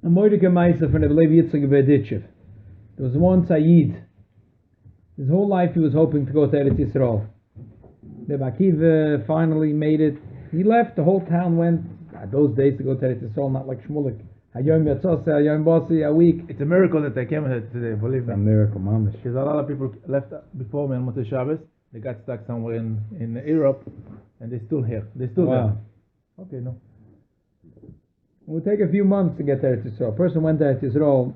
A moidike meisa from the Levi Yitzchak Berditchev. There was one Sayyid. His whole life he was hoping to go to Eretz Yisrael. The Akiva finally made it. He left, the whole town went. Those days to go to Eretz Yisrael, not like Shmulik. Hayom Yatzose, Hayom Bossi, a week. It's a miracle that they came here today, believe me. It's a miracle, mamish. Because a lot of people left before me on Motzei Shabbos. They got stuck somewhere in Europe, and they're still here. They're still there. Okay, no. It would take a few months to get to Eretz Yisrael. A person went to Eretz Yisrael.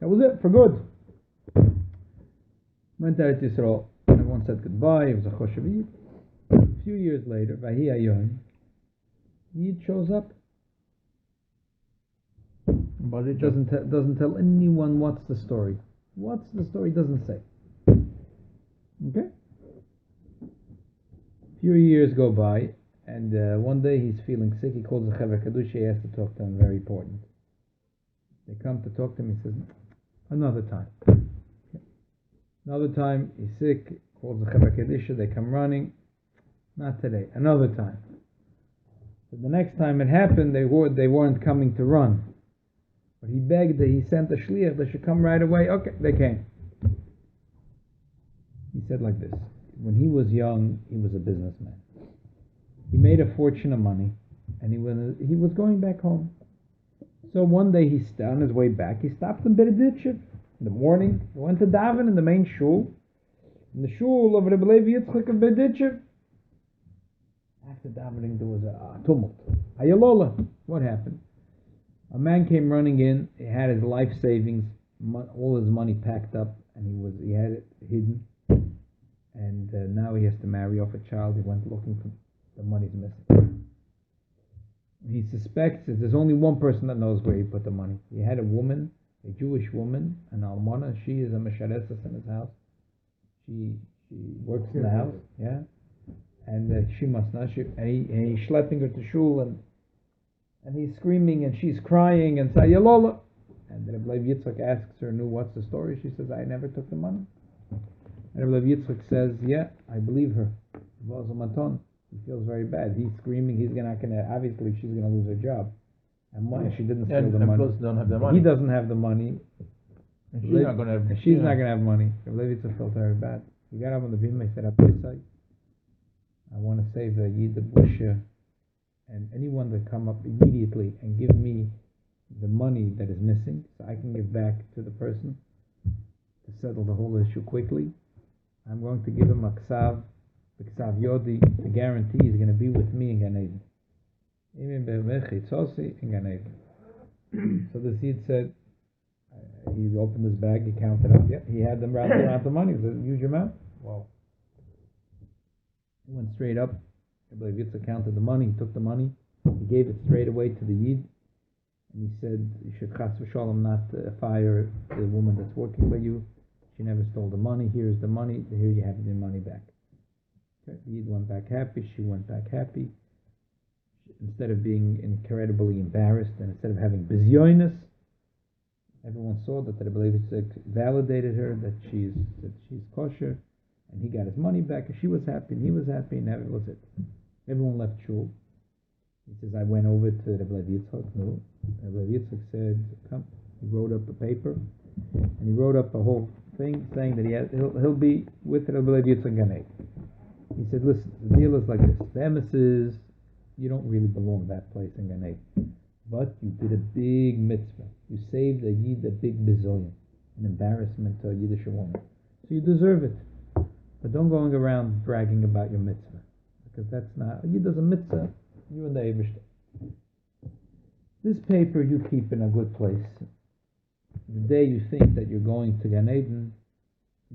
That was it, for good. Went to Eretz Yisrael. Everyone said goodbye. It was a choshev. A few years later, Vahi Ayoim, Yid shows up. But it doesn't tell anyone what's the story. What's the story? Doesn't say. Okay? A few years go by, and one day he's feeling sick. He calls the Chaver Kadush. He has to talk to him. Very important. They come to talk to him. He says, another time. Another time, he's sick. Calls the Chaver Kadush. They come running. Not today. Another time. But the next time it happened, they weren't coming to run. But he begged that he sent a shliach. They should come right away. Okay, they came. He said like this. When he was young, he was a businessman. He made a fortune of money, and he was going back home. So one day on his way back, he stopped in Berditchev. In the morning, he went to daven in the main shul. In the shul of Rabbi Levi Yitzchak of Berditchev. After davening, there was a tumult. Ayalola. What happened? A man came running in. He had his life savings, all his money packed up, and he had it hidden. And now he has to marry off a child. He went looking for the money's missing. He suspects that there's only one person that knows where he put the money. He had a woman, a Jewish woman, an almana. She is a meshareses in his house. She works in the house, yeah. And she must not. And he's schlepping her to shul, and he's screaming, and she's crying, and sayalola. And Rabbi Yitzchak asks her, what's the story? She says, I never took the money. And Rabbi Yitzchak says, yeah, I believe her. He feels very bad. He's screaming. Obviously, she's gonna lose her job. And she didn't steal the money. Don't have the money. He doesn't have the money. And she's not gonna have money. Rabbi Yitzchak felt very bad. He got up on the bima. He said, I want to save the Yid, the Bush, and anyone that come up immediately and give me the money that is missing, so I can give back to the person to settle the whole issue quickly. I'm going to give him a ksav, the ksav yodi, to guarantee he's going to be with me in Gan Eden. So the Yid said, he opened his bag, he counted up. Yeah, he had them round the money. He said, use your mouth. Wow. He went straight up. Rabbi Yitzchak counted the money. He took the money. He gave it straight away to the Yid. And he said, you should chas v'shalom not fire the woman that's working by you. She never stole the money. Here's the money. Here you have your money back. Okay. The Yid went back happy. She went back happy. Instead of being incredibly embarrassed, and instead of having bizyoinus, everyone saw that Rabbi Yitzchak validated her, that she's kosher. And he got his money back, and she was happy, and he was happy, and that was it. Everyone left shul. He says, I went over to Rabbi Yitzchak. No. Rabbi Yitzchak said, come. He wrote up a paper, and he wrote up a whole thing saying that he'll be with Rabbi Yitzchak Gan Eden. He said, listen, the deal is like this. The emes is, you don't really belong to that place in Gan Eden. But you did a big mitzvah. You saved a Yid a big bizoyon, an embarrassment to a Yiddish woman. So you deserve it. But don't go around bragging about your mitzvah, because that's not. Yid does a mitzvah, you and the Eibishter. This paper you keep in a good place. The day you think that you're going to Gan Eden,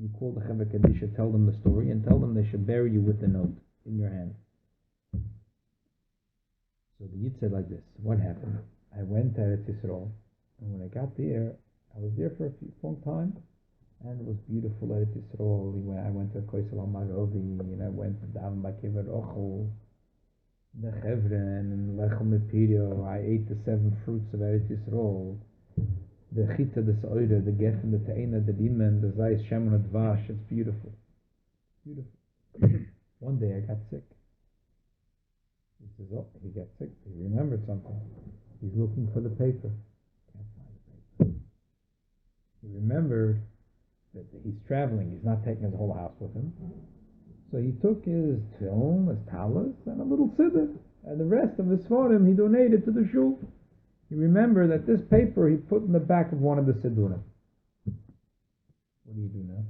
you call the Chaver Kadisha, tell them the story, and tell them they should bury you with the note in your hand. So the Yid said like this, what happened? I went to Eretz Yisrael, and when I got there, I was there for a long time. And it was beautiful Eretz Yisrael. I went to Koisel Amarovi, and I went to Daven Bakiver Ochel, the Chevren, and Lechem Mepirio. I ate the 7 fruits of Eretz Yisrael. The Chita, the Soire, the Geffen, the Te'ena, the Dimen, the Zayis, Shemen, and Dvash. It's beautiful. Beautiful. One day I got sick. He says, he got sick. He remembered something. He's looking for the paper. Can't find He remembered that he's traveling. He's not taking his whole house with him. So he took his tefillin, his talis, and a little siddur, and the rest of his svarim he donated to the shul. He remembered that this paper he put in the back of one of the siddurim. What do you do now?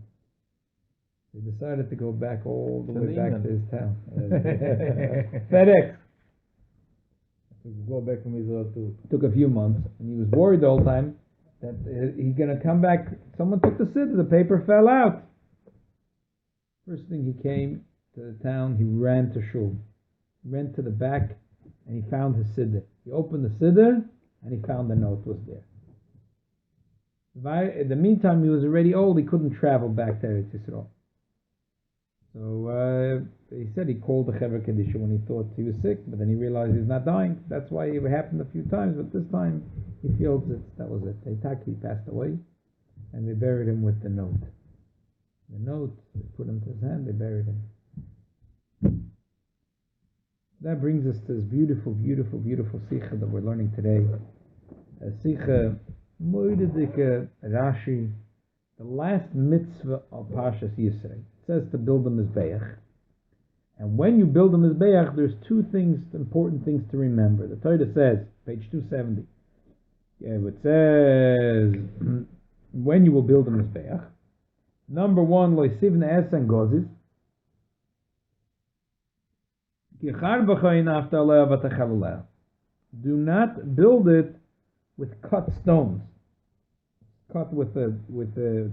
He decided to go back all the way back to his town. FedEx. Go back from Israel too. Took a few months, and he was worried the whole time that he's going to come back. Someone took the siddur, the paper fell out. First thing he came to the town, he ran to shul. He ran to the back, and he found his siddur. He opened the siddur, and he found the note was there. In the meantime, he was already old. He couldn't travel back to Eretz Yisro. So he said he called the Chevra Kedisha when he thought he was sick, but then he realized he's not dying. That's why it happened a few times, but this time he feels that was it. He passed away, and they buried him with the note. The note, they put him to his hand, they buried him. That brings us to this beautiful, beautiful, beautiful sicha that we're learning today. Sicha, Moededike Rashi, the last mitzvah of parshos Yisro. It says to build a mizbeach. And when you build a mizbeach, there's two things, important things to remember. The Torah says, page 270, it says, when you will build a mizbeach, number one, lo yisivne esen gozis, do not build it with cut stones. Cut with a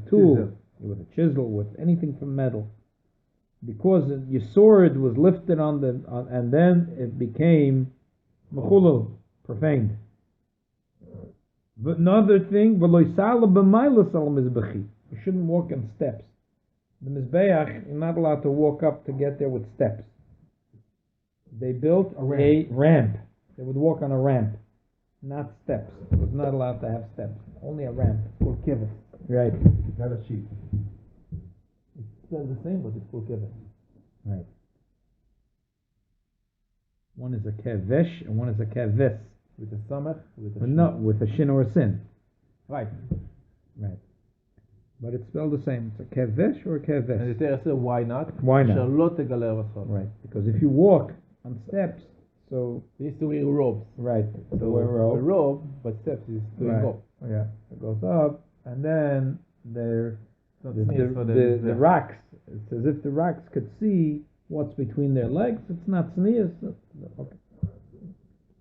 tool, chisel. With a chisel, with anything from metal. Because your sword was lifted and then it became mechulel, profaned. But another thing, you shouldn't walk on steps. The mizbeach, you're not allowed to walk up to get there with steps. They built a ramp. They would walk on a ramp, not steps. It was not allowed to have steps. Only a ramp. It's called kibbutz. Right. It's not a sheep. It says the same, but it's called kibbutz. Right. One is a kevesh and one is a keves. With a samach, with a no, with a shin or a sin. Right. Right. But it's spelled the same. It's a kevesh or a keves. And the Torah says, why not? Why not? Right. Because if you walk on steps, so they used to wear robes. Right. So a robe, but steps is going up. Yeah. It goes up, and then the rocks. It's as if the rocks could see what's between their legs. It's not sneers. Okay.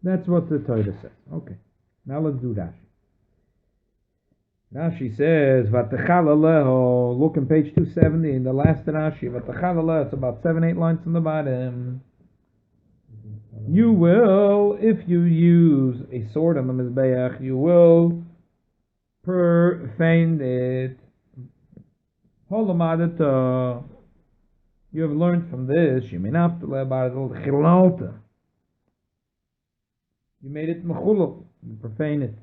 That's what the Torah says. Okay. Now let's do Rashi. Rashi says, "Vatachal aleho." Look in page 270 in the last Rashi. Vatachal aleho. It's about 7-8 lines from the bottom. You will, if you use a sword on the mizbeach, you will profane it. Holomadata. You have learned from this. You made it mechulel. You profane it.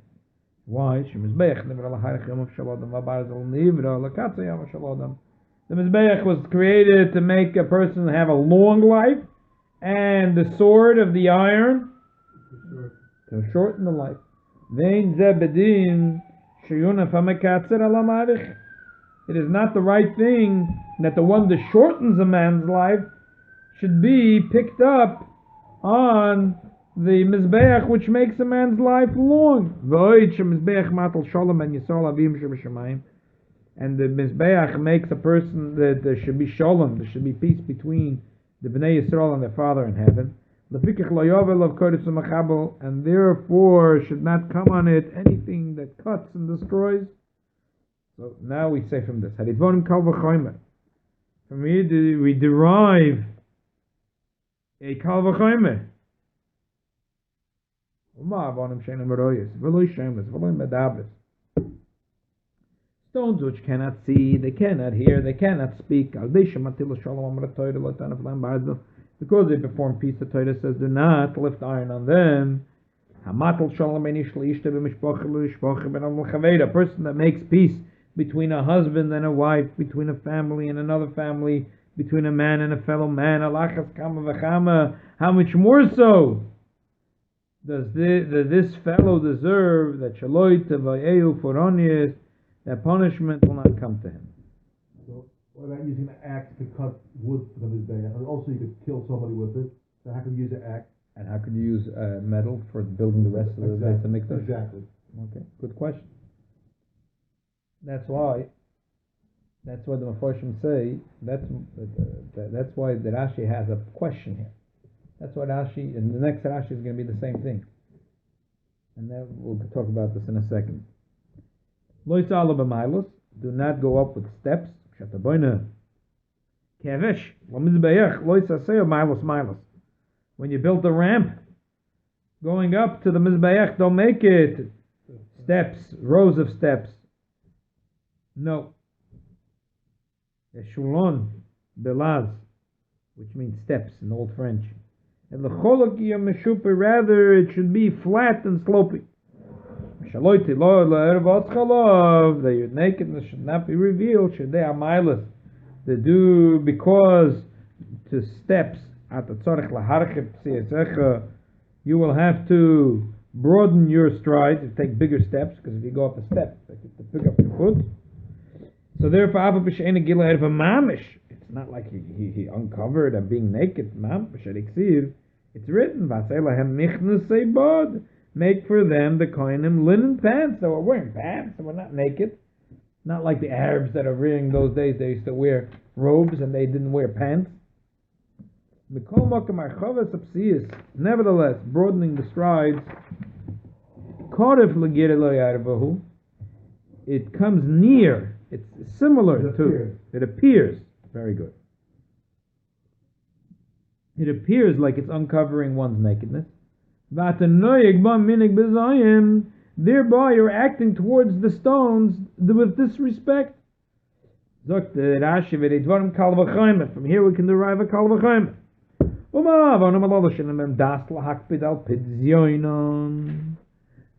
Why? The mizbeach was created to make a person have a long life, and the sword of the iron to shorten the life. It is not the right thing that the one that shortens a man's life should be picked up on the mizbeach which makes a man's life long. And the mizbeach makes a person that there should be shalom, there should be peace between the Bnei Yisrael and their Father in heaven. And therefore should not come on it anything that cuts and destroys. So now we say from this, from here we derive a kal v'chomer. Stones which cannot see, they cannot hear, they cannot speak. Because they perform peace, the Torah says, do not lift iron on them. A person that makes peace between a husband and a wife, between a family and another family, between a man and a fellow man, how much more so does this fellow deserve that that punishment will not come to him. So, what about using an axe to cut wood for the mizbeach? And also, you could kill somebody with it. So, how can you use an axe? And how could you use metal for building the rest of the Beis HaMikdash? Exactly. Okay, good question. That's why the Mefarshim say that's why the Rashi has a question here. That's why Rashi, and the next Rashi is going to be the same thing. And then we'll talk about this in a second. Lo yis'ala b'mailos, do not go up with steps. Shataboyna kevesh lo mizbeach lo yis'aseo mailos. When you build the ramp going up to the mizbeach, don't make it steps, rows of steps. No. Eshulon belaz, which means steps in Old French. And the cholokia meshupa, rather it should be flat and sloping. That your nakedness should not be revealed. Shadei amaylas, they do because to steps at the tzorich laharchip sicha, you will have to broaden your strides and take bigger steps, because if you go up a step, you have to pick up your foot. So therefore, it's not like he uncovered and being naked. It's written, make for them the kohanim linen pants. So we're wearing pants, so we're not naked. Not like the Arabs that are wearing those days. They used to wear robes and they didn't wear pants. Nevertheless, broadening the strides, it comes near. It's similar to. It appears. Very good. It appears like it's uncovering one's nakedness. Thereby you're acting towards the stones with disrespect. From here we can derive a kal v'chaymer.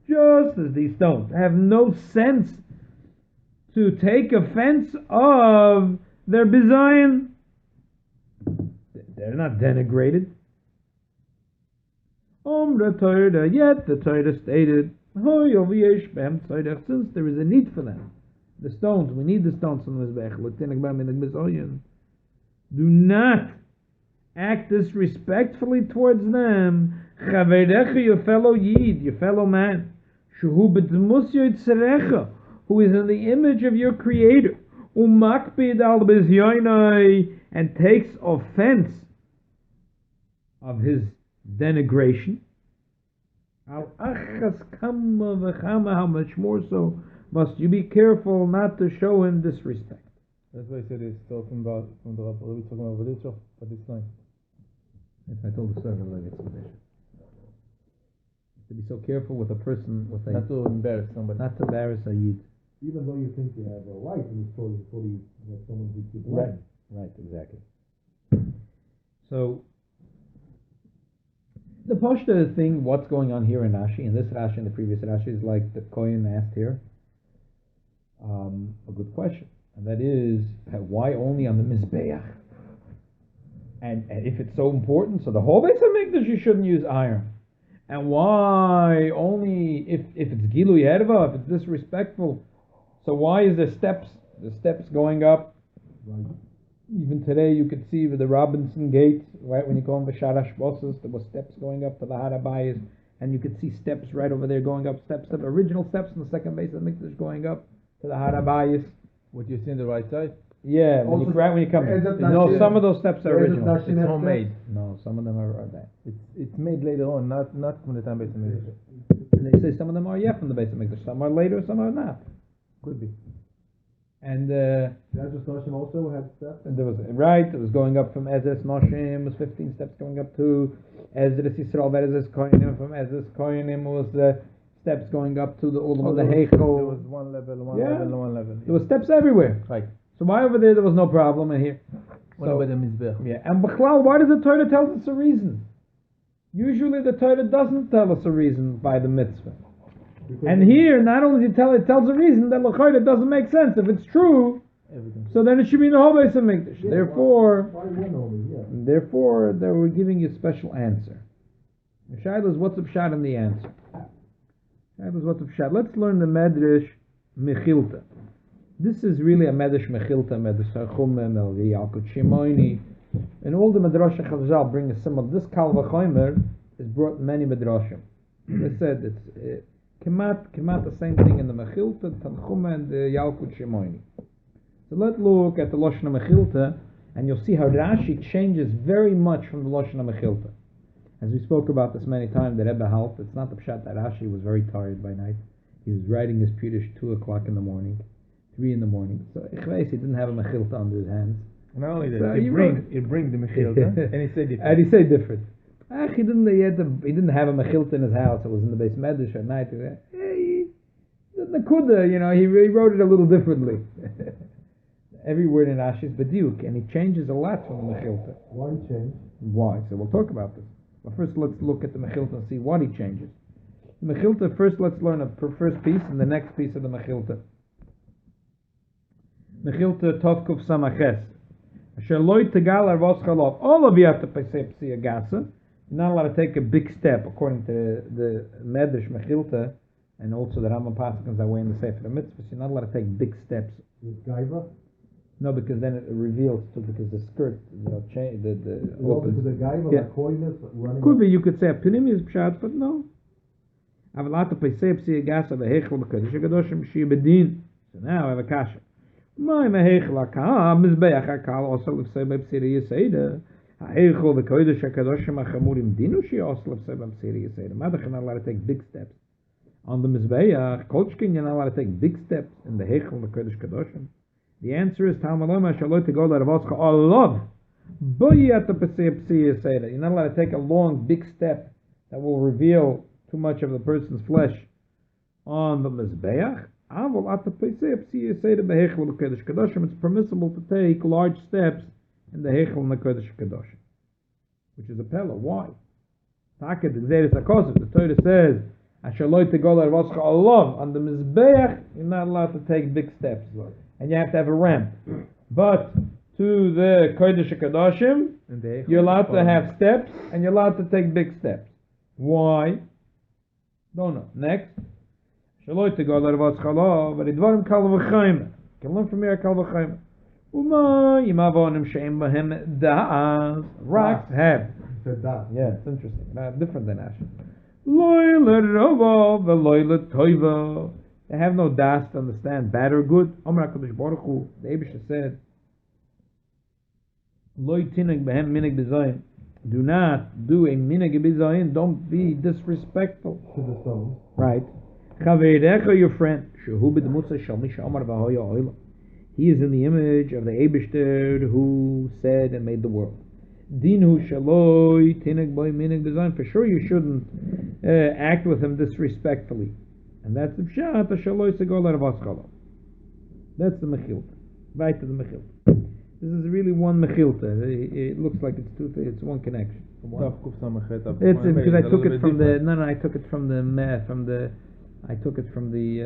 Just as these stones have no sense to take offense of their bizayin, they're not denigrated. Yet the Torah stated, since there is a need for them, the stones, we need the stones from the Mizbeach. Do not act disrespectfully towards them. Your fellow Yid, your fellow man, who is in the image of your Creator, and takes offense of his denigration. How much more so must you be careful not to show him disrespect. That's why I said it's talking about from the Rabbi. Are we talking about this or this line? If I told the servant like explanation. To be so careful with a person, not to embarrass somebody. Not to embarrass a Yid. Even though you think you have a right in the story before you have someone who keeps Right, exactly. So the Pashta thing, what's going on here in Rashi, in this Rashi and the previous Rashi, is like the Kohen asked here. A good question, and that is, why only on the Mizbeach? And if it's so important, so the whole Beis HaMikdash you shouldn't use iron. And why only if it's Gilui Erva, if it's disrespectful? So why is the steps going up? Right. Even today you could see with the Robinson Gate, right, when you go on B'Sharash Bosses, there were steps going up to the Harabayas, and you could see steps right over there going up, steps, the original steps in the second Beis HaMikdash going up to the Harabayas. What you see on the right side? Yeah, when you come in. No, some of those steps are original. It's homemade. No, some of them are that. It's made later on, not from the time Beis HaMikdash. And they say some of them are from the Beis HaMikdash, some are later, some are not. Could be. And Ezra's Noshim also had steps. And it was going up from Ezra's Noshim, was 15 steps going up to Ezra's Yisro, Ezra's Kohanim, from Ezra's Kohanim was steps going up to the Ulam of the Heichel. There was one level. There were steps everywhere. Right. So why over there was no problem, and here? What about the Mizbeach? Yeah, and B'chlal, why does the Torah tell us a reason? Usually the Torah doesn't tell us a reason by the mitzvah. And here, not only does it tells a reason that l'chayda doesn't make sense. If it's true, so then it should be in the whole Beis HaMikdash. Yeah, therefore, therefore, they were giving you a special answer. The Shaila is what's the pshat in the answer. Shaila is what's the pshat. Let's learn the Medrash Mechilta. This is really a medrash mechilta, medrash chumem, el Yalkut Shimoini. And all the medrash Chazal bring a similar. This Kal V'chomer is brought in many medrashim. As I said, it's kemat the same thing in the mechilta, Tanchuma, and the Yalkut Shimoini. So let's look at the Lashon Mechilta, and you'll see how Rashi changes very much from the Lashon Mechilta. As we spoke about this many times, the Rebbe helped. It's not the pshat that Rashi was very tired by night. He was writing his Pirush 2 o'clock in the morning, 3 in the morning. So he didn't have a Mechilta under his hands. Not only that, So he bring the Mechilta, and he said different. And he said different. He didn't have a Mechilta in his house. It was in the base medrash at night. The Nakuda, he wrote it a little differently. Every word in Rashi is Bediuk, and he changes a lot from the Mechilta. Why change? Why? So we'll talk about this. But first let's look at the Mechilta and see what he changes. The Mechilta, first let's learn a first piece and the next piece of the Mechilta. Mechilta Tovkuf Samaches. Asher loy tegal arvos chalov. All of you have to pay psi agasa. You're not allowed to take a big step according to the Medrash Mechilta and also the Rambam Paschals that way in the Sefer Mitzvahs. You're not allowed to take big steps. With gaiva? No, because then it reveals too, because the skirt, change the Opens the gaiva, Yeah. like coyness, running. Could be, you could say a pinim is pshat, but no. Avalata pesei psi agasa vehechel b'kodesh hakadoshim shi bedin. So now I have a kasha. My mehechel hakal mizbeach hakal also l'fsei b'psiri yiseda. Ha'echel v'kodesh hakadoshim hachamurim dinu shi also l'fsei b'psiri yiseda. Madach you're not allowed to take big steps on the mizbeach. Kolchkin you're not allowed to take big steps in the hechel v'kodesh kadoshim. The answer is Talmaloma Shalot to go to Ravoscha Allah. You're not allowed to take a long, big step that will reveal too much of the person's flesh on the Mizbeach. It's permissible to take large steps in the Hechel and the Kodesh Kadoshim, which is a pella. Why? The Torah says, Ashalot to go to Ravoscha Allah. On the Mizbeach, you're not allowed to take big steps. And you have to have a ramp. But to the Kodesh HaKadoshim, you're allowed to have steps, and you're allowed to take big steps. Why? Don't know. Next. Shaloi Tegol Arvos Chalav, V'ridvarim Kal V'chaim. Can learn from here Kal V'chaim. Uma Yimavonim She'im Bahem Da'az. Rocks have. Said that. Yeah, it's interesting. Different than Ash. Loi L'Rova V'loi L'Toiva. They have no das to understand bad or good. Omer HaKadosh Baruch Hu, the Eibusha said, Loi tinag behem minig b'zayin. Do not do a minig b'zayin. Don't be disrespectful to the stone. Right. Chaverecha, your friend, shehu b'demutza shal misha omar v'hoya oila. He is in the image of the Eibishter who said and made the world. Dinu shaloi tinag boy minig b'zayin. For sure you shouldn't act with him disrespectfully. And that's the pshat, shaloi segol arvas chalav. That's the mechilta. Right to the mechilta. This is really one mechilta. It looks like it's two things. It's one connection. It's because I took it from the. No, I took it from the. I took it from the.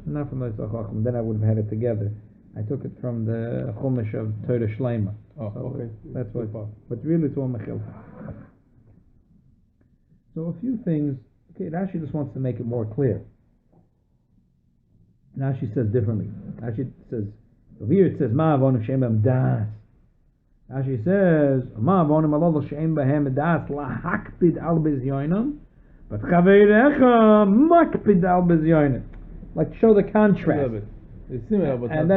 Not from the Chacham. Then I would have had it together. I took it from the Chumash of Torah Shleima. Oh, so okay. That's what. But really, it's one mechilta. So a few things. Okay, Rashi just wants to make it more clear. Rashi says differently. Rashi says, over here it says, Ma avonim she'em b'hem das. Rashi says, Ma avonim alol she'em b'hem das lahakpid al bezyoinam, but chaveirecha makpid al bezyoinam. Like to show the contrast. It's similar, but and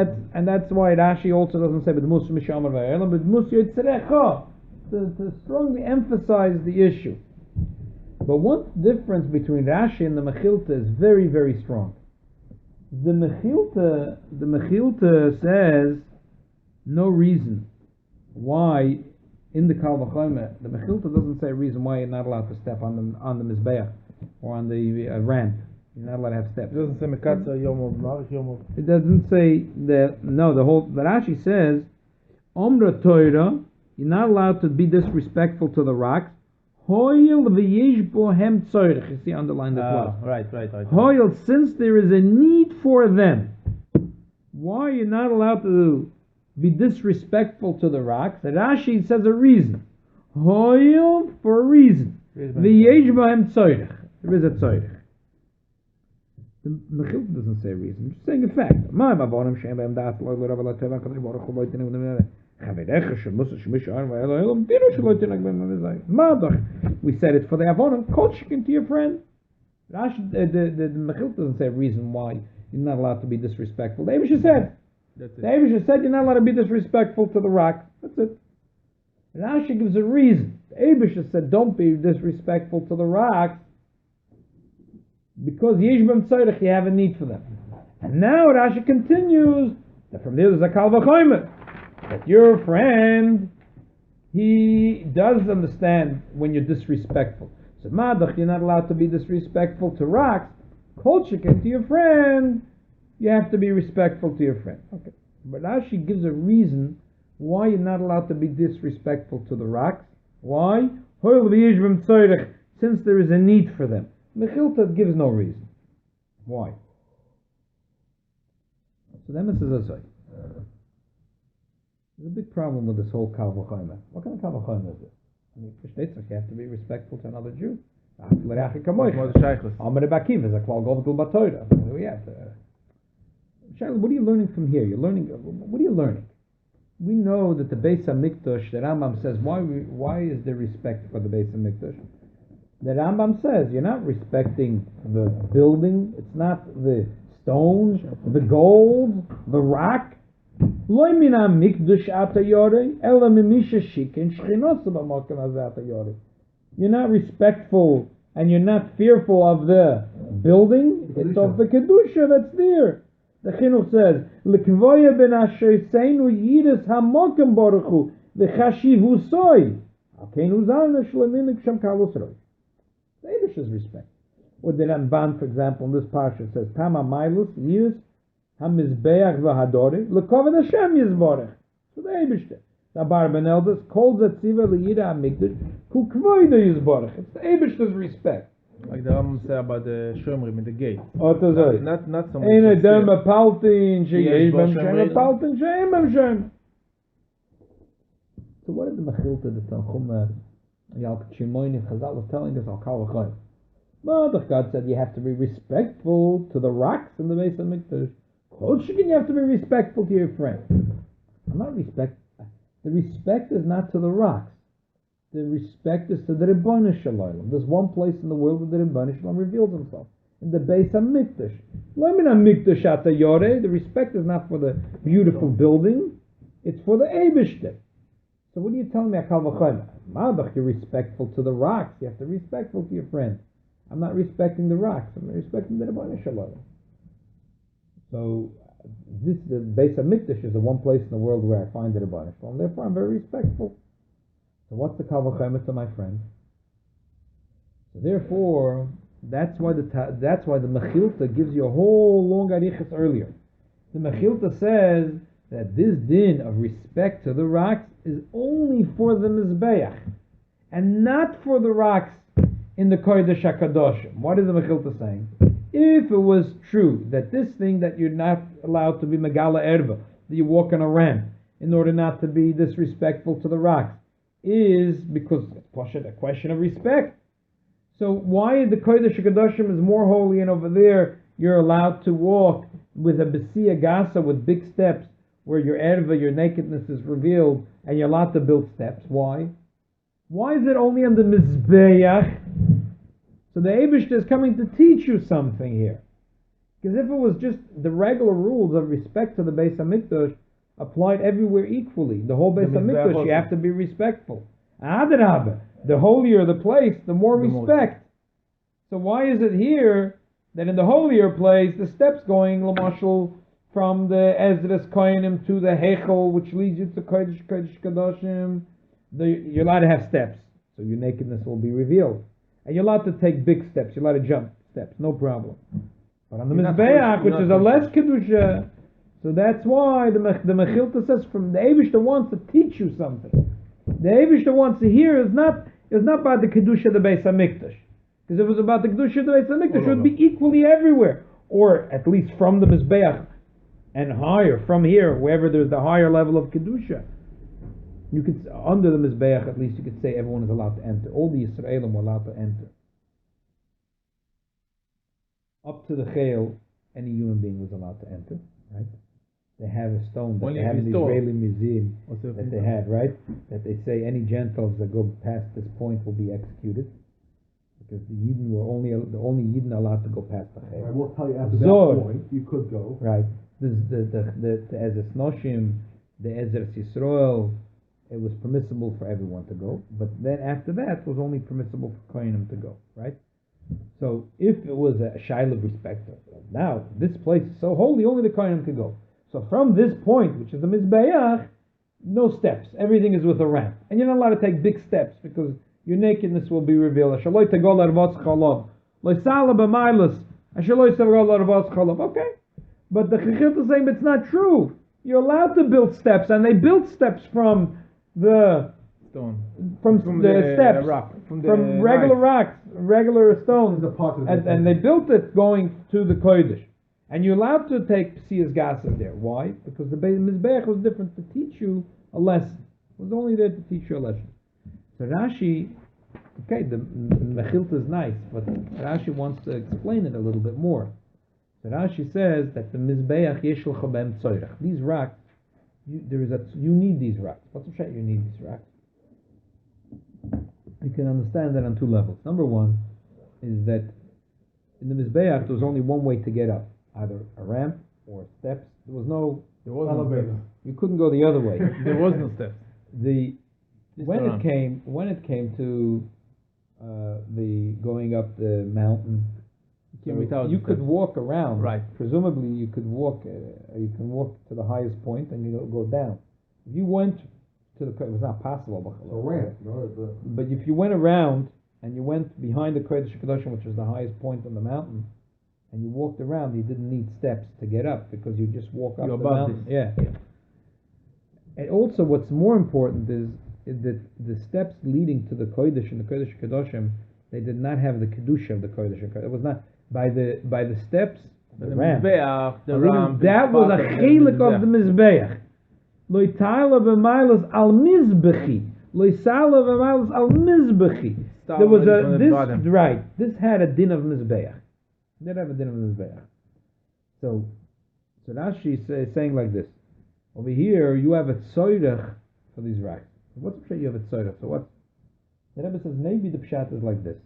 that's why Rashi also doesn't say, but mus mishamar v'aylam, but mus yitzerecha, to strongly emphasize the issue. But one difference between Rashi and the Mechilta is very, very strong. The Mechilta says no reason why in the Kal V'chomer. The Mechilta doesn't say a reason why you're not allowed to step on the Mizbeach or on the ramp. You're not allowed to have steps. It doesn't say Mekatza Yomov Marich Yomov. It doesn't say that. No, the Rashi says Omra Torah. You're not allowed to be disrespectful to the rocks. Hoyel v'yesh bohem tzorich. You see, underline the clause. Right. Hoyel, since there is a need for them. Why are you not allowed to be disrespectful to the rocks? Rashi says a reason. Hoyel, for a reason. V'yesh bohem tzorich. There is a tzorich. The Mechilta doesn't say a reason. Just saying a fact. We said it for the avonim. Kol shekin to your friend. The Mechilta doesn't say a reason why you're not allowed to be disrespectful. The Eibusha said. That's it. The Eibusha said you're not allowed to be disrespectful to the rock. That's it. Rashi gives a reason. The Eibusha said don't be disrespectful to the rocks because Yishbam Tzorech, you have a need for them. And now Rashi continues that from there there's a Kal V'chomer, that your friend, he does understand when you're disrespectful. So Madach, you're not allowed to be disrespectful to rocks. Kol shekin to your friend, you have to be respectful to your friend. Okay. But Rashi gives a reason why you're not allowed to be disrespectful to the rocks. Why? Since there is a need for them. Mechilta gives no reason. Why? So then it says, there's a big problem with this whole Kal V'chomer. What kind of Kal V'chomer is it? I mean, for Shtetzach, you have to be respectful to another Jew. More the sichos. Amar Bakim is a Klal Govdul Batoira. What are you learning from here? What are you learning? We know that the Beis HaMikdash, the Rambam says, why is there respect for the Beis HaMikdash? The Rambam says, you're not respecting the building, it's not the stones, the gold, the rock. You're not respectful and you're not fearful of the building, it's of the Kedusha that's there. The Chinuch says, "L'kvoya ben asherseinu yiras hamokem baruchu v'chashivu soy alkeinu zalna shlemin k'shem kalos roy." The Eibusha's respect. Or the Ramban, for example, in this parsha says, "Tama mailus yiras hamizbeach v'hadore l'koved Hashem yizborech." So the Eibusha. The Bar ben Elders calls it tziva liyira hamikdash ku kvoida yizborech. It's the Eibusha's respect. Like the Rambam said about the Shomrim in the gate. Not so much. Ein adam apaltin sheyesh bam shem apaltin sheyesh bam shem. So what is the Mechilta, the Tanchuma, Yalkut Shimoyim, Chazal is telling us al Kal V'chomer? Well, God said you have to be respectful to the rocks in the Beis HaMikdash. Kol shekin, you have to be respectful to your friend. I'm not the respect is not to the rocks. The respect is to the Ribono Shel Olam. There's one place in the world where the Ribono Shel Olam reveals himself. In the Beis HaMikdash. The respect is not for the beautiful building, it's for the Eibishter. So what are you telling me, Kal V'chomer? Madach, you're respectful to the rocks. You have to be respectful to your friend. I'm not respecting the rocks. I'm respecting the Ribono Shel Olam. So the Beis HaMikdash is the one place in the world where I find the Ribono Shel Olam. Therefore, I'm very respectful. So what's the Kal V'chomer to my friend? So therefore, that's why the Mechilta gives you a whole long arichas earlier. The Mechilta says that this din of respect to the rocks is only for the Mizbeach and not for the rocks in the Kodesh HaKadoshim. What is the Mechilta saying? If it was true that this thing that you're not allowed to be Megala Erva, that you walk on a ramp in order not to be disrespectful to the rocks, is because it's a question of respect. So why the Kodesh HaKadoshim is more holy and over there you're allowed to walk with a B'siya Gasa with big steps where your erva, your nakedness is revealed and you're allowed to build steps? Why? Why is it only on the Mizbeach? So the Eibishter is coming to teach you something here. Because if it was just the regular rules of respect to the Beis HaMikdash applied everywhere equally, the whole Beis HaMikdash, you have to be respectful. Adrabah, the holier the place, the more respect. So why is it here that in the holier place, the steps going, Lamashal, from the Ezra's Kohanim to the Hechel, which leads you to Kodesh Kadoshim, you're allowed to have steps, so your nakedness will be revealed. And you're allowed to take big steps, you're allowed to jump steps, no problem. But on the Mizbeach, which is a less Kedusha, so that's why the Mechilta says from the Eibishter wants to teach you something. The Eibishter wants to hear is not about the Kedusha of the Beis HaMikdash. Because if it was about the Kedusha of the Beis HaMikdash, it would be equally everywhere. Or at least from the Mizbeach and higher, from here, wherever there's the higher level of Kedusha. You could, under the Mizbeach at least, you could say everyone is allowed to enter. All the Yisraelim were allowed to enter. up to the chayil, any human being was allowed to enter, right? They have a stone that Only they have in the store. Israeli museum Also, that they had, right? That they say any Gentiles that go past this point will be executed, because the Yidden were the only Yidden allowed to go past the I chayil. will tell you after Zor. that point, you could go. Right. The Ezes Noshim, the Ezes Yisroel, it was permissible for everyone to go, but then after that it was only permissible for Kohanim to go, right? So if it was a shaila of respect, now this place is so holy, only the Kohanim could go. So from this point, which is the Mizbeach, no steps. Everything is with a ramp, and you're not allowed to take big steps because your nakedness will be revealed. Okay. But the Chechilta is saying it's not true. You're allowed to build steps, and they built steps from the stone. From the steps, rock, from regular rocks, regular stones, There's a part of and they built it going to the Kodesh. And you're allowed to take Psias Gasas there. Why? Because the Mizbeach was different to teach you a lesson. It was only there to teach you a lesson. So Rashi, okay, the Mechilta is nice, but Rashi wants to explain it a little bit more. So Rashi says that the Mizbeach Yesh Lecha B'hem Tzoyrach. These rocks, you need these rocks. What's the shit? You need these rocks. You can understand that on two levels. Number one is that in the Mizbeach there was only one way to get up, either a ramp or steps. There was no elevator. You couldn't go the other way. There was no steps. When it came to the going up the mountain, you could walk around. Right. Presumably, you could walk. You can walk to the highest point and you go down. If you went to it was not possible. So ramp, But if you went around and you went behind the Kodesh HaKadoshim, which was the highest point on the mountain, and you walked around, you didn't need steps to get up because you just walk up the mountain. Yeah. And also, what's more important is that the steps leading to the Kodesh and the Kodesh HaKadoshim, they did not have the kedusha of the Kodesh HaKadoshim. It was not by the steps. The ramp. That was a chelik of the Mizbeach. Lo ta'ala b'maylas al mizbechi. Lo sala b'maylas al mizbechi. There was this had a din of Mizbeach. They didn't have a din of Mizbeach. So Rashi is saying like this. Over here you have a tzoyrach for these racks. What's the pshat you have a tzoyrach? So what? The Rebbe says maybe the pshat is like this.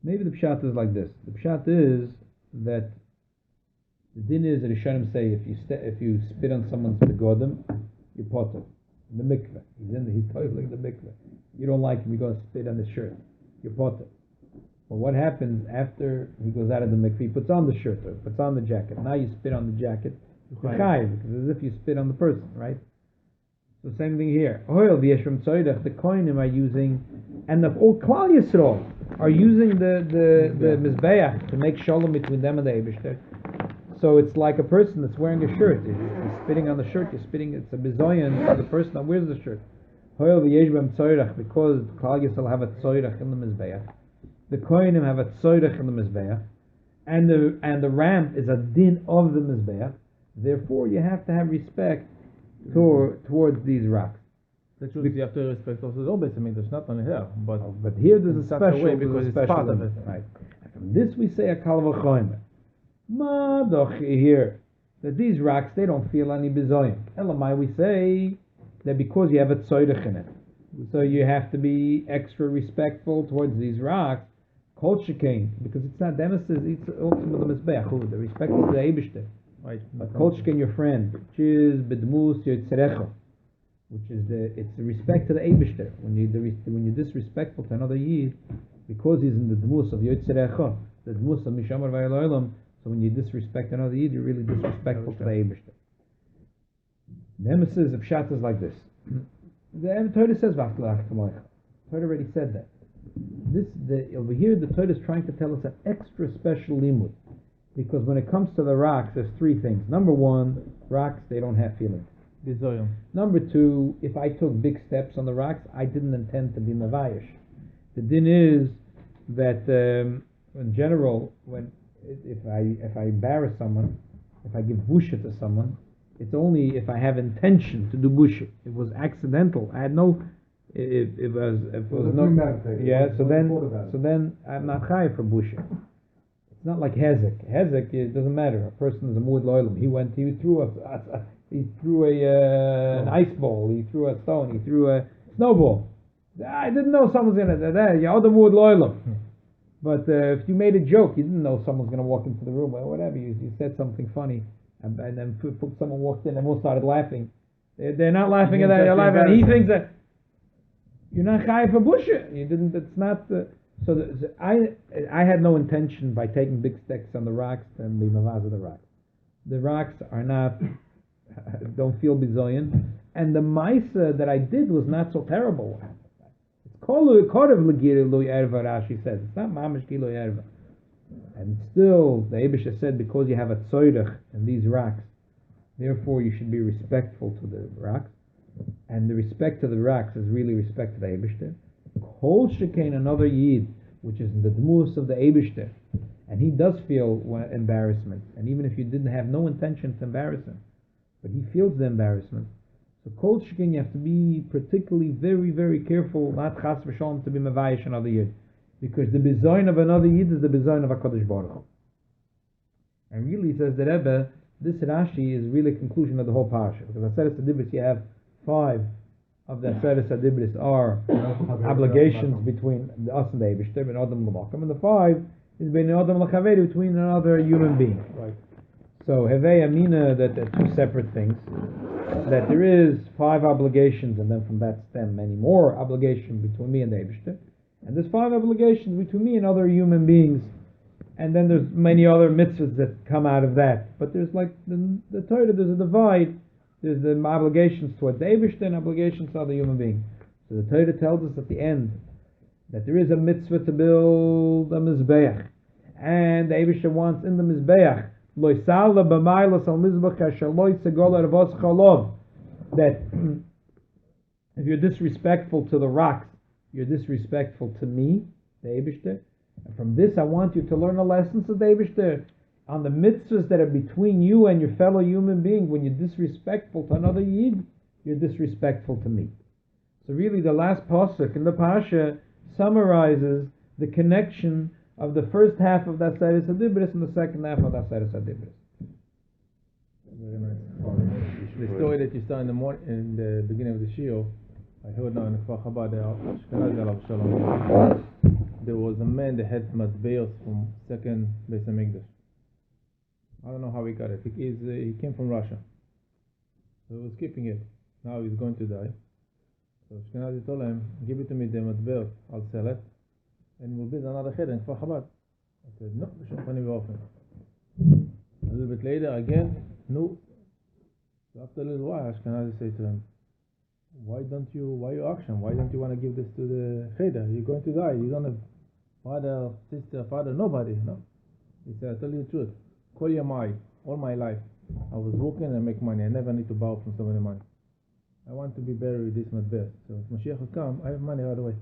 Maybe the pshat is like this. The pshat is that the din is that Rishonim say if you spit on someone's begodim, you potter. In the mikveh. He's toiling the mikveh. You don't like him, you go and spit on his shirt. You potter. But what happens after he goes out of the mikveh? He puts on the shirt or puts on the jacket. Now you spit on the jacket. You're chayiv, because it's as if you spit on the person, right? So same thing here. The kohanim are using, and the all Klal Yisrael are using the mizbeach to make shalom between them and the Eibishter. So it's like a person that's wearing a shirt. He's spitting on the shirt. You're spitting. It's a bizoyan for the person that wears the shirt. Because Klal Yisrael have a tzoyrach in the mizbeach, the kohanim have a tzoyrach in the mizbeach, and the ramp is a din of the mizbeach. Therefore, you have to have respect towards these rocks. That should you have to respect also the Obes. I mean, there's not only here, but here there's a special way because it's part of it. Right. And from this we say a kal v'chomer. Madoch here that these rocks they don't feel any bizoyim. Elamai we say that because you have a tzoyrech in it, so you have to be extra respectful towards these rocks. Kol shekain, because it's not demesis. It's ultimately the mizbeach. The respect is the Eibishter. Right. But Kol shekain your friend, which is bedmus yotzerecha, which is it's the respect to the Eibishter. When you're disrespectful to another Yid, because he's in the dmus of yotzerecha, the dmus of mishamar v'ayloilam. So when you disrespect another Yid, you're really disrespectful to the Eibishter. The emissaries of Pshat is like this. The Torah says V'achtelach Kamoicha. Torah already said that. Over here the Torah is trying to tell us an extra special limud. Because when it comes to the rocks, there's three things. Number one, rocks, they don't have feelings. Number two, if I took big steps on the rocks, I didn't intend to be mavayish. The din is that in general, if I embarrass someone, if I give busha to someone, it's only if I have intention to do busha. It was accidental. if it was was no, premeditated. yeah. So then Thought about it. I'm not chayiv for busha. It's not like hezek. Hezek, it doesn't matter. A person is a muad loylam. He threw an ice ball. He threw a stone. He threw a snowball. I didn't know someone's gonna you other muad loylam. But if you made a joke, you didn't know someone's gonna walk into the room or whatever. You said something funny, and then someone walked in and everyone started laughing. They're not laughing at that. They're laughing. He thinks that you're not chayiv for busha. You didn't. It's not. I had no intention by taking big sticks on the rocks and be mavaz of the rocks. The rocks are not. Don't feel bizoyan, and the ma'isa that I did was not so terrible. It's called legir lo erva. Rashi says it's not mamish ki lo erva. And still, the Eibusha said because you have a tzoyrech in these rocks, therefore you should be respectful to the rocks. And the respect to the rocks is really respect to the Eibishter. Kol shekain another yid, which is the dmus of the Eibishter, and he does feel embarrassment. And even if you didn't have no intention to embarrass him, but he feels the embarrassment. So kol shekain, you have to be particularly very, very careful, not chas v'shalom to be mevayish another yid, because the bizoin of another yid is the bizoin of HaKadosh Baruch Hu. And really, says the Rebbe, this Rashi is really a conclusion of the whole parsha. Because Aseres HaDibros, you have 5 of the Aseres HaDibros are obligations between us and the Eibishter, Ben Adam L'Makam, and the 5 is Ben Adam L'Chaveru, between another human being. Right. So Hevei Amina, that they're 2 separate things. That there is 5 obligations, and then from that stem many more obligations between me and the Eibishter. And there's 5 obligations between me and other human beings. And then there's many other mitzvahs that come out of that. But there's like the Torah, there's a divide. There's the obligations towards the Eibishter and obligations to other human beings. So the Torah tells us at the end that there is a mitzvah to build a mizbeach. And the Eibishter wants in the mizbeach that if you're disrespectful to the rocks, you're disrespectful to me, the Eibishter. And from this I want you to learn the lessons of the Eibishter on the mitzvahs that are between you and your fellow human being. When you're disrespectful to another yid, you're disrespectful to me. So really the last pasuk in the parsha summarizes the connection of the first half of the Aseres HaDibros and the second half of the Aseres HaDibros. Very nice. The story that you saw in the beginning of the shiur, I heard now in the Kfar Chabad, there was a man that had matbeos from second Beis HaMikdash. I don't know how he got it. He came from Russia. So he was keeping it. Now he's going to die. So Ashkenazi told him, give it to me, the matbeos, I'll sell it, and we'll build another cheder in Kfar Chabad. I said, no, b'shom panim v'ofen. A little bit later, again, no. So after a little while, Ashkenazi said to him, why you auction? Why don't you want to give this to the cheder? You're going to die. You don't have father, sister, nobody. No. He said, I'll tell you the truth. Kol yamai, all my life, I was working and make money. I never need to borrow from somebody money. I want to be buried with this matbeh. So if Mashiach will come, I have money right away.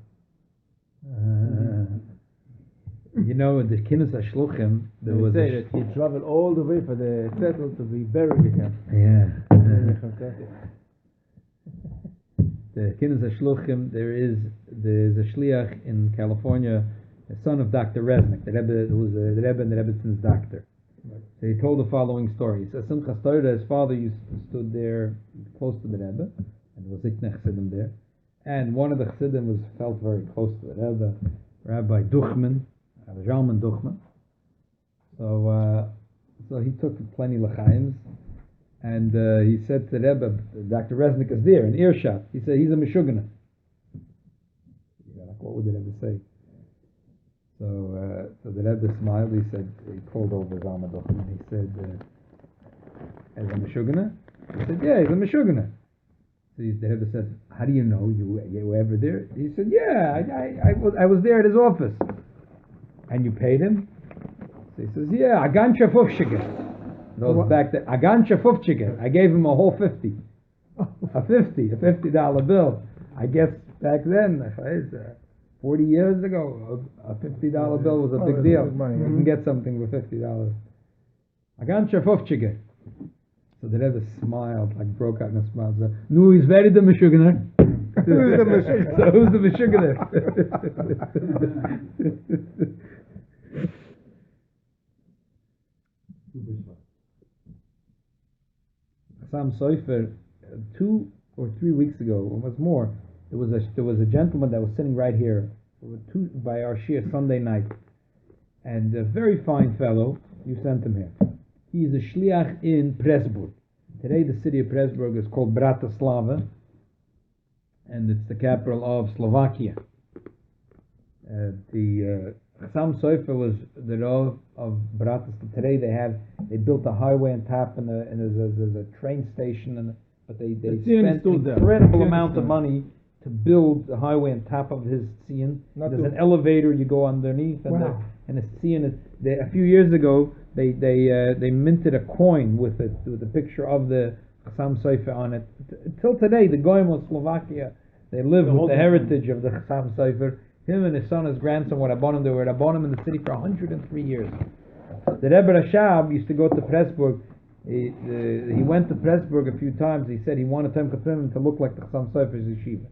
You know, the Kinus HaShluchim, there was say that he traveled all the way for the settle to be buried with him. Yeah. The Kinus HaShluchim, there's a shliach in California, the son of Dr. Resnick, the Rebbe, who was the Rebbe and the Rebbetzins doctor. Right. So he told the following story. He says, Simchas Torah, his father stood there close to the Rebbe, and there was Ikne Chassidim there. And one of the Chassidim felt very close to the Rebbe, Rabbi Duchman, Rabbi Zalman Duchman. So he took plenty l'chaims, and he said to the Rebbe, Dr. Resnick is there, in earshot. He said, he's a Meshugana. Like, what would the Rebbe say? So the Rebbe smiled. He said, he called over Zalman Duchman. He said, as a Meshugana? He said, yeah, he's a Meshugana. So the Rebbe said, how do you know? You were ever there? He said, yeah, I was there at his office. And you paid him? So he says, yeah, Agan Shafufshige. Those back there, Agan Shafufshige. I gave him a whole 50. A $50 bill. I guess back then, 40 years ago, a $50 bill was a big deal. You can get something for $50. Agan Shafufshige. So the Rebbe smiled, like broke out in a smile. Said, no, he's very the Meshuggah. Who's the Meshuggah? So who's the Meshuggah? Sam Sofer, 2 or 3 weeks ago, or was more, there was a gentleman that was sitting right here by our shir Sunday night, and a very fine fellow. You sent him here. He is a shliach in Pressburg. Today the city of Pressburg is called Bratislava, and it's the capital of Slovakia. The Sam Sofer was the Rav of Bratislava. Today they built a highway on top, and there's a train station, but they spent an incredible amount of money to build the highway on top of his tzion. There's an elevator you go underneath, and the tzion is. A few years ago, they minted a coin with the picture of the Chassam Sofer on it. Till today, the Goyim of Slovakia, they live with the heritage of the Chassam Sofer. Him and his son, his grandson, were Rabbanim. They were Rabbanim in the city for 103 years. The Rebbe Rashab used to go to Pressburg. He went to Pressburg a few times. He said he wanted Tom Kapim to look like the Chassam Sofer's yeshiva.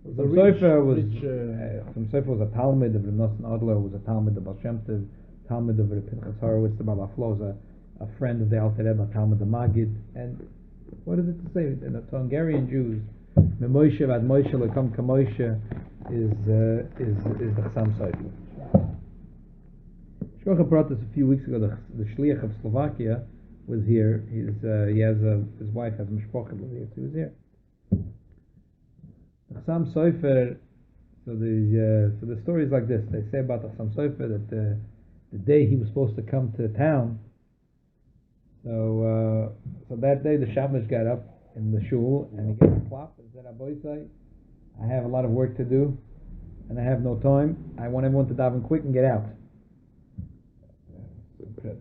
Chassam Sofer was a Talmud of Nosson Adler, was a Talmud of Baal Shem Tov, Talmud of Pinchas Horowitz, the Baba Flo, a friend of the Alter Rebbe, Talmud of Magid. And what is it to say? And the Hungarian Jews, Memoshe Vad Moshe Lekam Kamoshe, is the Chassam Sofer. Shkocha brought this a few weeks ago. The Shliach of Slovakia was here. His wife has mishpocha here, so he was here. The Chassam Sofer. So the story is like this. They say about the Chassam Sofer that the day he was supposed to come to town. So that day the Shamash got up in the shul and he gave a clap and said, "Aboisai, I have a lot of work to do, and I have no time. I want everyone to daven quick and get out."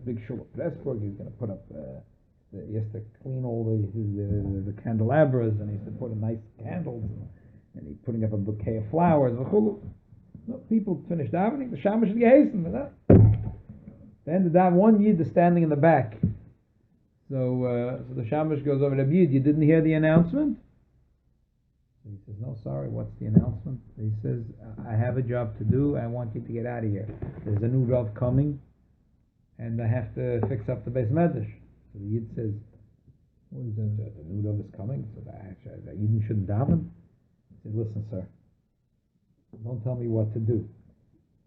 Big shul of Pressburg. He's going to put up. He has to clean all the candelabras, and he has to put in nice candles, and he's putting up a bouquet of flowers. No, people finish davening. The Shamash should get hastened. Then the daven, one Yid is standing in the back. So the Shamash goes over to Yid. You didn't hear the announcement? He says, "No, sorry. What's the announcement?" He says, "I have a job to do. I want you to get out of here. There's a new Rav coming, and I have to fix up the Beis Medrash." So the Yid says, "What is that? The new Rav is coming, so the Yidden shouldn't daven?" He said, "Listen, sir, don't tell me what to do.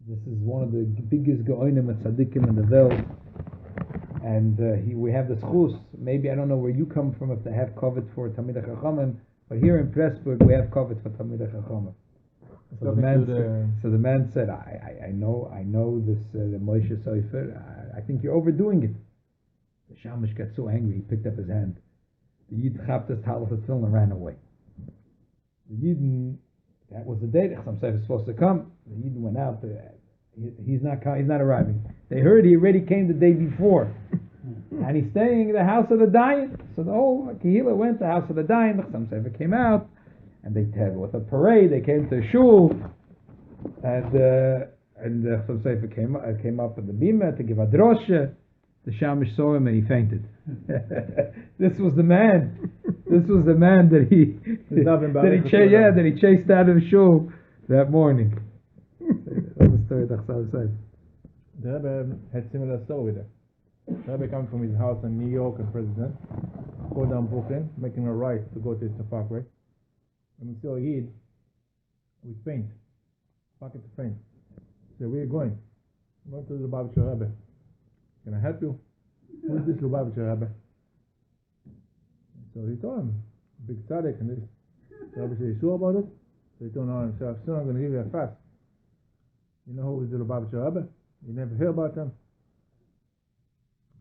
This is one of the biggest Geonim and Tzaddikim in the world, and we have the sichos. Maybe I don't know where you come from if they have covet for Talmidei Chachamim, but here in Pressburg we have covet for Talmidei Chachamim." So the man said, I know this the Moshe Sofer. I think you're overdoing it." The Shamash got so angry he picked up his hand. The Yid chapped his talis of tefillin and ran away. The Yidden, that was the day that Chassam Sofer was supposed to come. The Yidden went out. He's not arriving. They heard he already came the day before, and he's staying in the house of the Dayan. So the whole Kehila went to the house of the Dayan. The Chassam Sofer came out. And they had with a parade. They came to shul, and the Chassam Sofer came up in the bima to give a drosha. The Shamash saw him and he fainted. This was the man. This was the man that he chased out of shul that morning. That's the story that Chassam said. The Rebbe had similar story there. The Rebbe coming from his house in New York as president, go down Brooklyn, making a right to go to Eastern Parkway. And we saw a Yid with faint, pocket to faint. He said, "Where are you going?" "I'm going to the Lubavitcher Rebbe." "Can I help you?" "Who is this Lubavitcher Rebbe?" So he told him, "Big tzaddik," and this. The Rebbe said, "You sure about it?" So he told him, "Soon I'm going to give you a fast. You know who is the Lubavitcher Rebbe? You never hear about them?"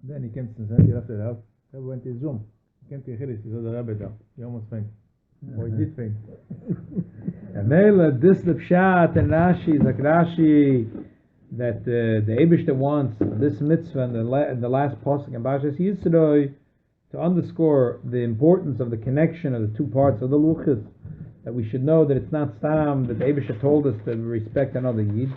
Then he came to the left the house. He went to his room. He came to Yechidus. He saw the Rebbe there. He almost fainted. Or he did faint. And Mela, this the Pshat and Rashi, like Rashi, that the Eibishter wants this mitzvah in the last pasuk in Parshas Yisro to underscore the importance of the connection of the two parts of the luchas. That we should know that it's not stam that the Eibishter told us to respect another Yid.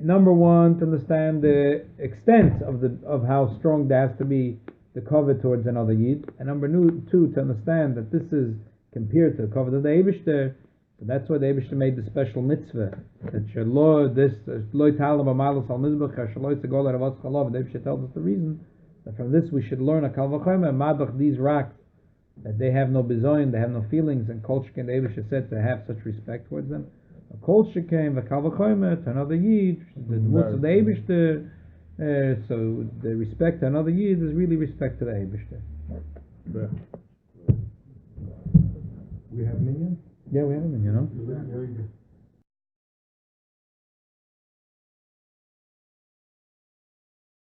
Number one, to understand the extent of how strong there has to be the covet towards another Yid, and number two, to understand that this is compared to the covet of the Eibishter. But that's why the Eibishter made the special mitzvah that shelo this loy talam b'malos al mizbach shelo segol eravos chalav. The Eibishter tells us the reason that from this we should learn a kal v'chomer madach these rocks that they have no bizoyin, they have no feelings, and kol sheken the Eibishter said to have such respect towards them. A kol sheken v'kal v'chomer to another yid, the dmutz of the Eibishter. So the respect to another yid is really respect to the Eibishter. We have minions? Yeah, we have them, you know. Very good.